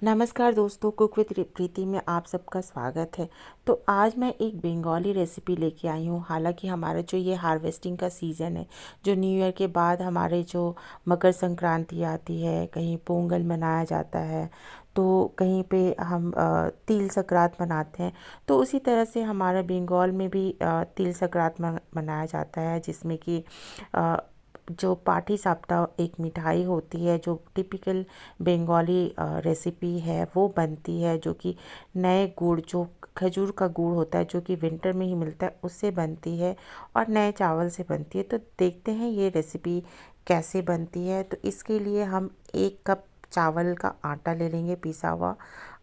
नमस्कार दोस्तों, cook with प्रीति में आप सबका स्वागत है। तो आज मैं एक बंगाली रेसिपी लेके आई हूँ। हालांकि हमारा जो ये हार्वेस्टिंग का सीज़न है, जो न्यू ईयर के बाद हमारे जो मकर संक्रांति आती है, कहीं पोंगल मनाया जाता है, तो कहीं पे हम तिल संक्रांत मनाते हैं। तो उसी तरह से हमारे बंगाल में भी तिल संक्रांत मनाया जाता है, जिसमें कि जो पाटी सापटा एक मिठाई होती है, जो टिपिकल बंगाली रेसिपी है, वो बनती है, जो कि नए गुड़, जो खजूर का गुड़ होता है, जो कि विंटर में ही मिलता है, उससे बनती है और नए चावल से बनती है। तो देखते हैं ये रेसिपी कैसे बनती है। तो इसके लिए हम 1 कप चावल का आटा ले लेंगे पिसा हुआ,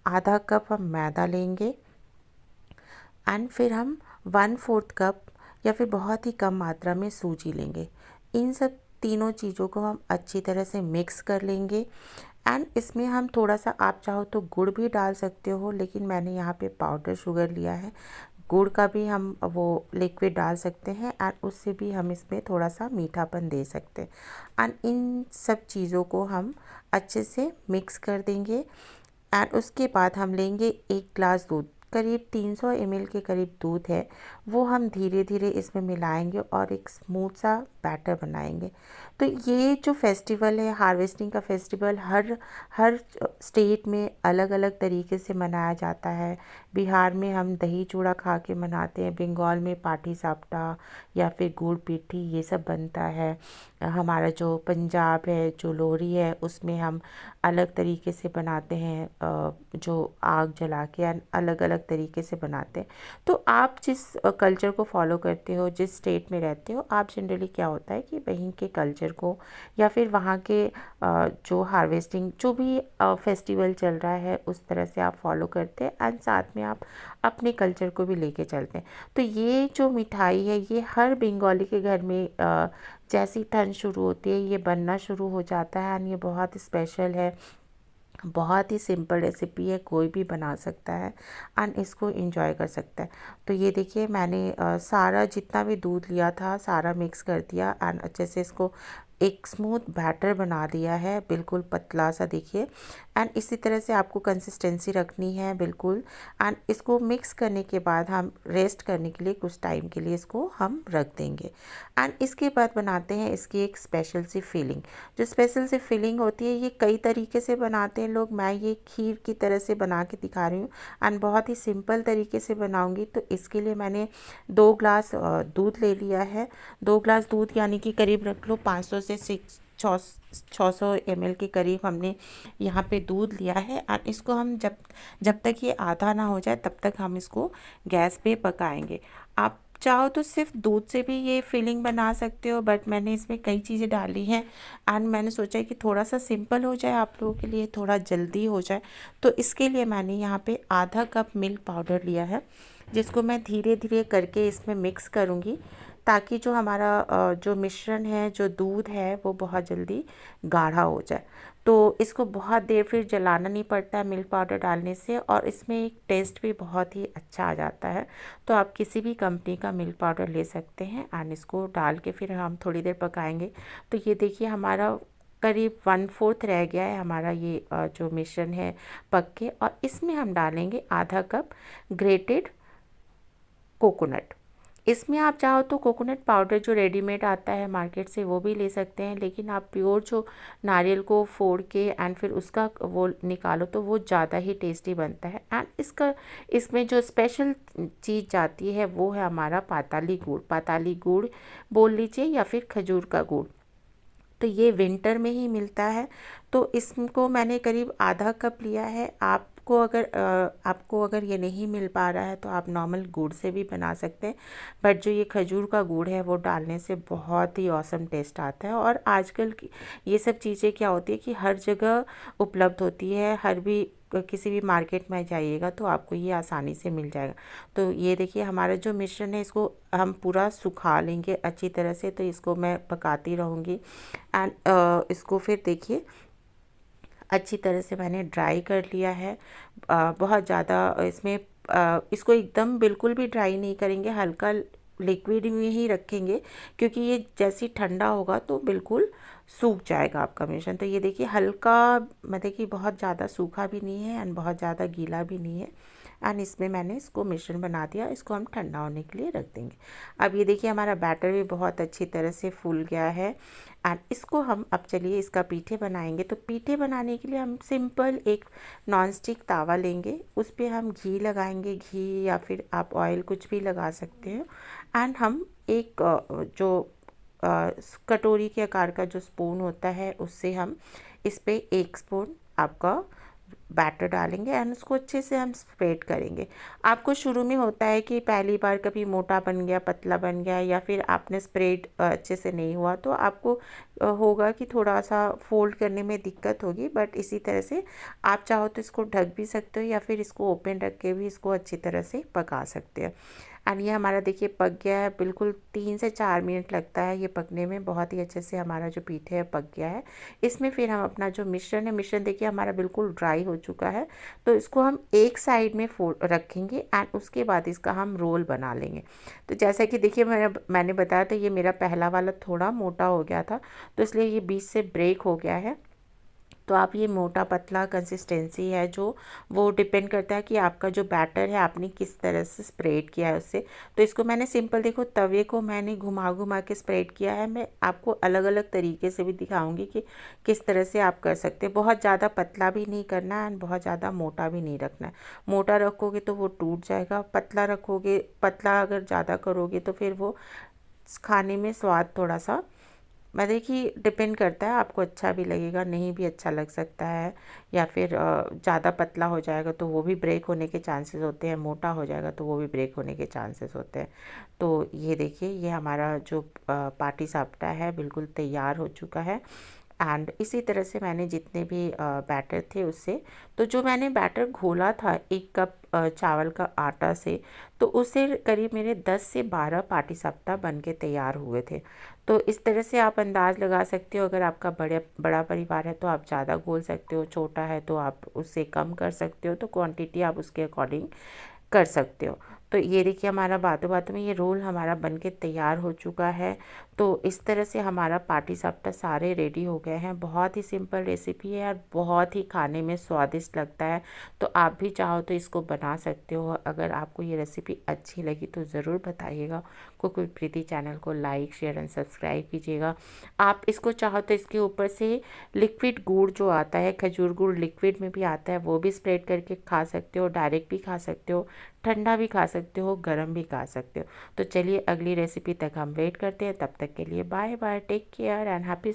आधा कप हम मैदा लेंगे एंड फिर हम 1/4 कप या फिर बहुत ही कम मात्रा में सूजी लेंगे। इन सब तीनों चीज़ों को हम अच्छी तरह से मिक्स कर लेंगे एंड इसमें हम थोड़ा सा, आप चाहो तो गुड़ भी डाल सकते हो, लेकिन मैंने यहाँ पे पाउडर शुगर लिया है। गुड़ का भी हम वो लिक्विड डाल सकते हैं एंड उससे भी हम इसमें थोड़ा सा मीठापन दे सकते हैं। एंड इन सब चीज़ों को हम अच्छे से मिक्स कर देंगे एंड उसके बाद हम लेंगे 1 ग्लास दूध, करीब 300 ml के करीब दूध है, वो हम धीरे धीरे इसमें मिलाएंगे और एक स्मूथ सा बैटर बनाएंगे। तो ये जो फेस्टिवल है, हार्वेस्टिंग का फेस्टिवल, हर हर स्टेट में अलग अलग तरीके से मनाया जाता है। बिहार में हम दही चूड़ा खा के मनाते हैं, बंगाल में पाटी सापटा या फिर गुड़ पिट्ठी ये सब बनता है। हमारा जो पंजाब है, जो लोहरी है, उसमें हम अलग तरीके से बनाते हैं, जो आग जला के अलग अलग तरीके से बनाते हैं। तो आप जिस कल्चर को फॉलो करते हो, जिस स्टेट में रहते हो, आप जनरली क्या होता है कि वहीं के कल्चर को या फिर वहाँ के जो हार्वेस्टिंग, जो भी फेस्टिवल चल रहा है, उस तरह से आप फॉलो करते हैं एंड साथ में आप अपने कल्चर को भी लेके चलते हैं। तो ये जो मिठाई है, ये हर बंगाली के घर में जैसी ठंड शुरू होती है, ये बनना शुरू हो जाता है एंड ये बहुत स्पेशल है। बहुत ही सिंपल रेसिपी है, कोई भी बना सकता है एंड इसको एंजॉय कर सकता है। तो ये देखिए, मैंने सारा जितना भी दूध लिया था सारा मिक्स कर दिया एंड अच्छे से इसको एक स्मूथ बैटर बना दिया है, बिल्कुल पतला सा, देखिए। एंड इसी तरह से आपको कंसिस्टेंसी रखनी है बिल्कुल। एंड इसको मिक्स करने के बाद हम रेस्ट करने के लिए कुछ टाइम के लिए इसको हम रख देंगे एंड इसके बाद बनाते हैं इसकी एक स्पेशल सी फीलिंग। जो स्पेशल सी फीलिंग होती है, ये कई तरीके से बनाते हैं लोग, मैं ये खीर की तरह से बना के दिखा रही हूँ एंड बहुत ही सिंपल तरीके से बनाऊंगी। तो इसके लिए मैंने 2 ग्लास दूध ले लिया है। 2 ग्लास दूध यानी कि करीब रख लो 500 से 600 ml के करीब हमने यहाँ पे दूध लिया है और इसको हम जब जब तक ये आधा ना हो जाए तब तक हम इसको गैस पे पकाएंगे। आप चाहो तो सिर्फ दूध से भी ये फिलिंग बना सकते हो, बट मैंने इसमें कई चीज़ें डाली हैं एंड मैंने सोचा कि थोड़ा सा सिंपल हो जाए, आप लोगों के लिए थोड़ा जल्दी हो जाए। तो इसके लिए मैंने यहाँ पे आधा कप मिल्क पाउडर लिया है, जिसको मैं धीरे धीरे करके इसमें मिक्स करूँगी, ताकि जो हमारा जो मिश्रण है, जो दूध है, वो बहुत जल्दी गाढ़ा हो जाए। तो इसको बहुत देर फिर जलाना नहीं पड़ता है मिल्क पाउडर डालने से, और इसमें एक टेस्ट भी बहुत ही अच्छा आ जाता है। तो आप किसी भी कंपनी का मिल्क पाउडर ले सकते हैं एंड इसको डाल के फिर हम थोड़ी देर पकाएंगे। तो ये देखिए, हमारा करीब 1/4 रह गया है हमारा ये जो मिश्रण है पक के, और इसमें हम डालेंगे आधा कप ग्रेटेड कोकोनट। इसमें आप चाहो तो कोकोनट पाउडर जो रेडीमेड आता है मार्केट से, वो भी ले सकते हैं, लेकिन आप प्योर जो नारियल को फोड़ के एंड फिर उसका वो निकालो तो वो ज़्यादा ही टेस्टी बनता है। एंड इसमें जो स्पेशल चीज़ जाती है वो है हमारा पाताली गुड़। पाताली गुड़ बोल लीजिए या फिर खजूर का गुड़, तो ये विंटर में ही मिलता है। तो इसको मैंने करीब आधा कप लिया है। आपको अगर ये नहीं मिल पा रहा है तो आप नॉर्मल गुड़ से भी बना सकते हैं, बट जो ये खजूर का गुड़ है वो डालने से बहुत ही औसम टेस्ट आता है। और आजकल की ये सब चीज़ें क्या होती है कि हर जगह उपलब्ध होती है, हर भी किसी भी मार्केट में जाइएगा तो आपको ये आसानी से मिल जाएगा। तो ये देखिए, हमारा जो मिश्रण है, इसको हम पूरा सुखा लेंगे अच्छी तरह से। तो इसको मैं पकाती रहूँगी एंड इसको फिर देखिए अच्छी तरह से मैंने ड्राई कर लिया है। बहुत ज़्यादा इसमें इसको एकदम बिल्कुल भी ड्राई नहीं करेंगे, हल्का लिक्विड में ही रखेंगे, क्योंकि ये जैसे ठंडा होगा तो बिल्कुल सूख जाएगा आपका मिश्रण। तो ये देखिए हल्का, मतलब कि बहुत ज़्यादा सूखा भी नहीं है एंड बहुत ज़्यादा गीला भी नहीं है। एंड इसमें मैंने इसको मिश्रण बना दिया, इसको हम ठंडा होने के लिए रख देंगे। अब ये देखिए हमारा बैटर भी बहुत अच्छी तरह से फूल गया है। एंड इसको हम अब चलिए इसका पीठे बनाएंगे। तो पीठे बनाने के लिए हम सिंपल एक नॉनस्टिक तावा लेंगे, उस पर हम घी लगाएंगे, घी या फिर आप ऑयल कुछ भी लगा सकते हो। एंड हम एक जो कटोरी के आकार का जो स्पून होता है उससे हम इस पे 1 स्पून आपका बैटर डालेंगे एंड उसको अच्छे से हम स्प्रेड करेंगे। आपको शुरू में होता है कि पहली बार कभी मोटा बन गया, पतला बन गया, या फिर आपने स्प्रेड अच्छे से नहीं हुआ, तो आपको होगा कि थोड़ा सा फोल्ड करने में दिक्कत होगी। बट इसी तरह से आप चाहो तो इसको ढक भी सकते हो या फिर इसको ओपन रख के भी इसको अच्छी तरह से पका सकते हो। एंड ये हमारा देखिए पक गया है, बिल्कुल 3 से 4 मिनट लगता है ये पकने में। बहुत ही अच्छे से हमारा जो पीठे है पक गया है। इसमें फिर हम अपना जो मिश्रण है, मिश्रण देखिए हमारा बिल्कुल ड्राई हो चुका है। तो इसको हम एक साइड में फोल्ड रखेंगे एंड उसके बाद इसका हम रोल बना लेंगे। तो जैसा कि देखिए मैंने बताया था, ये मेरा पहला वाला थोड़ा मोटा हो गया था, तो इसलिए ये बीच से ब्रेक हो गया है। तो आप ये मोटा पतला कंसिस्टेंसी है जो, वो डिपेंड करता है कि आपका जो बैटर है आपने किस तरह से स्प्रेड किया है उससे। तो इसको मैंने सिंपल, देखो तवे को मैंने घुमा घुमा के स्प्रेड किया है। मैं आपको अलग अलग तरीके से भी दिखाऊंगी कि किस तरह से आप कर सकते हैं। बहुत ज़्यादा पतला भी नहीं करना है एंड बहुत ज़्यादा मोटा भी नहीं रखना है। मोटा रखोगे तो वो टूट जाएगा, पतला रखोगे, पतला अगर ज़्यादा करोगे तो फिर वो खाने में स्वाद थोड़ा सा, मैं देखिए डिपेंड करता है, आपको अच्छा भी लगेगा, नहीं भी अच्छा लग सकता है। या फिर ज़्यादा पतला हो जाएगा तो वो भी ब्रेक होने के चांसेस होते हैं, मोटा हो जाएगा तो वो भी ब्रेक होने के चांसेस होते हैं। तो ये देखिए ये हमारा जो पाटी सापटा है बिल्कुल तैयार हो चुका है। एंड इसी तरह से मैंने जितने भी बैटर थे उससे, तो जो मैंने बैटर घोला था 1 कप चावल का आटा से, तो उससे करीब मेरे 10 से 12 पाटीसापटा बन के तैयार हुए थे। तो इस तरह से आप अंदाज़ लगा सकते हो, अगर आपका बड़ा परिवार है तो आप ज़्यादा घोल सकते हो, छोटा है तो आप उससे कम कर सकते हो। तो क्वांटिटी आप उसके अकॉर्डिंग कर सकते हो। तो ये देखिए हमारा बातों बातों में ये रोल हमारा बनके तैयार हो चुका है। तो इस तरह से हमारा पाटीसापटा सारे रेडी हो गए हैं। बहुत ही सिंपल रेसिपी है और बहुत ही खाने में स्वादिष्ट लगता है। तो आप भी चाहो तो इसको बना सकते हो। अगर आपको ये रेसिपी अच्छी लगी तो ज़रूर बताइएगा। कुक विद प्रीति चैनल को लाइक शेयर एंड सब्सक्राइब कीजिएगा। आप इसको चाहो तो इसके ऊपर से लिक्विड गुड़ जो आता है, खजूर गुड़ लिक्विड में भी आता है, वो भी स्प्रेड करके खा सकते हो, डायरेक्ट भी खा सकते हो, ठंडा भी खा सकते हो, गर्म भी खा सकते हो। तो चलिए अगली रेसिपी तक हम वेट करते हैं। तब तक के लिए bye bye, take care and happy